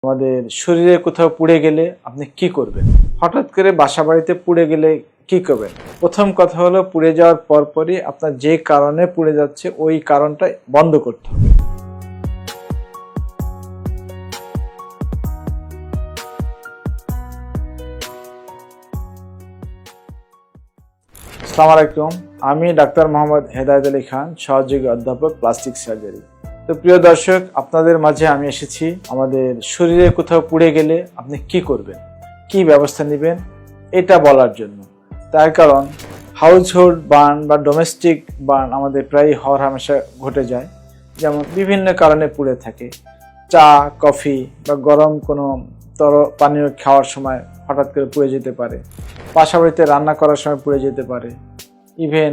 আমাদের শরীরে কোথাও পুড়ে গেলে আপনি কি করবেন? হঠাৎ করে বাসাবাড়িতে পুড়ে গেলে কি করবেন? প্রথম কথা হলো, পুড়ে যাওয়ার পরপরই আপনার যে কারণে পুড়ে যাচ্ছে ওই কারণটা বন্ধ করতে হবে। আসসালামু আলাইকুম, আমি ডাক্তার মোহাম্মদ হেদায়েত আলী খান, সহযোগী অধ্যাপক প্লাস্টিক সার্জারি। তো প্রিয় দর্শক, আপনাদের মাঝে আমি এসেছি আমাদের শরীরে কোথাও পুড়ে গেলে আপনি কি করবেন, কি ব্যবস্থা নেবেন এটা বলার জন্য। তার কারণ হাউসহোল্ড বার্ন বা ডোমেস্টিক বার্ন আমাদের প্রায় হওয়ার হামেশা ঘটে যায়। যেমন বিভিন্ন কারণে পুড়ে থাকে। চা, কফি বা গরম কোনো পানীয় খাওয়ার সময় হঠাৎ করে পুড়ে যেতে পারে। বাসাবাড়িতে রান্না করার সময় পুড়ে যেতে পারে। ইভেন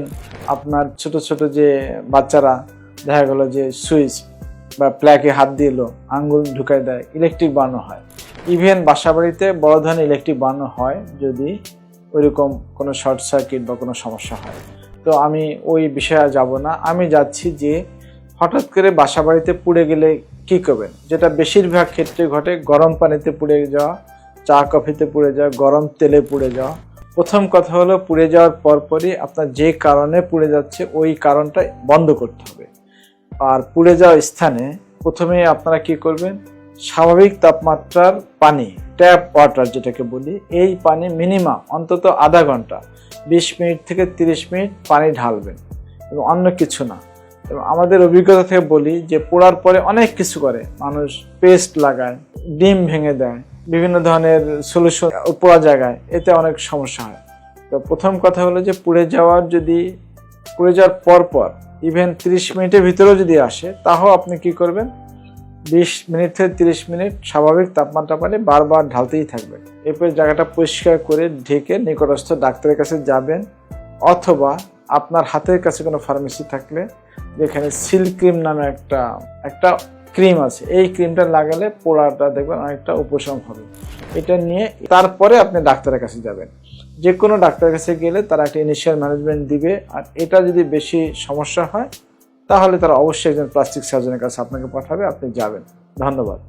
আপনার ছোট ছোট যে বাচ্চারা দেখা গেল যে সুইচ বা প্লাগে হাত দিল, আঙ্গুল ঢুকাই দেয়, ইলেকট্রিক বার্নও হয়। ইভেন বাসাবাড়িতে বড় ধরনের ইলেকট্রিক বার্নও হয় যদি ওইরকম কোনো শর্ট সার্কিট বা কোনো সমস্যা হয়। তো আমি ওই বিষয়ে যাব না। আমি যাচ্ছি যে হঠাৎ করে বাসাবাড়িতে পুড়ে গেলে কি করবেন, যেটা বেশিরভাগ ক্ষেত্রে ঘটে। গরম পানিতে পুড়ে যাওয়া, চা কফিতে পুড়ে যাওয়া, গরম তেলে পুড়ে যাওয়া। প্রথম কথা হলো, পুড়ে যাওয়ার পরপরই আপনার যে কারণে পুড়ে যাচ্ছে ওই কারণটা বন্ধ করতে হবে। আর পুড়ে যাওয়ার স্থানে প্রথমে আপনারা কি করবেন, স্বাভাবিক তাপমাত্রার পানি, ট্যাপ ওয়াটার যেটাকে বলি, এই পানি মিনিমাম অন্তত আধা ঘন্টা 20 মিনিট থেকে 30 মিনিট পানি ঢালবেন এবং অন্য কিছু না। এবং আমাদের অভিজ্ঞতা থেকে বলি যে পোড়ার পরে অনেক কিছু করে মানুষ, পেস্ট লাগায়, ডিম ভেঙে দেয়, বিভিন্ন ধরনের সলিউশন পোড়া জায়গায়, এতে অনেক সমস্যা হয়। তো প্রথম কথা হলো যে পুড়ে যাওয়ার পর ইভেন 30 মিনিটের ভিতরেও যদি আসে, তাও আপনি কি করবেন, 20 মিনিট থেকে 30 মিনিট স্বাভাবিক তাপমাত্রা পানি বারবার ঢালতেই থাকবেন। এরপর জায়গাটা পরিষ্কার করে ঢেকে নিকটস্থ ডাক্তারের কাছে যাবেন, অথবা আপনার হাতের কাছে কোনো ফার্মেসি থাকলে যেখানে সিল ক্রিম নামে একটা ক্রিম আছে, এই ক্রিমটা লাগালে পোড়াটা দেখবেন অনেকটা উপশম হবে। এটা নিয়ে তারপরে আপনি ডাক্তারের কাছে যাবেন। যে কোনো ডাক্তারের কাছে গেলে তারা একটা ইনিশিয়াল ম্যানেজমেন্ট দিবে। আর এটা যদি বেশি সমস্যা হয় তাহলে তারা অবশ্যই একজন প্লাস্টিক সার্জনের কাছে আপনাকে পাঠাবে, আপনি যাবেন। ধন্যবাদ।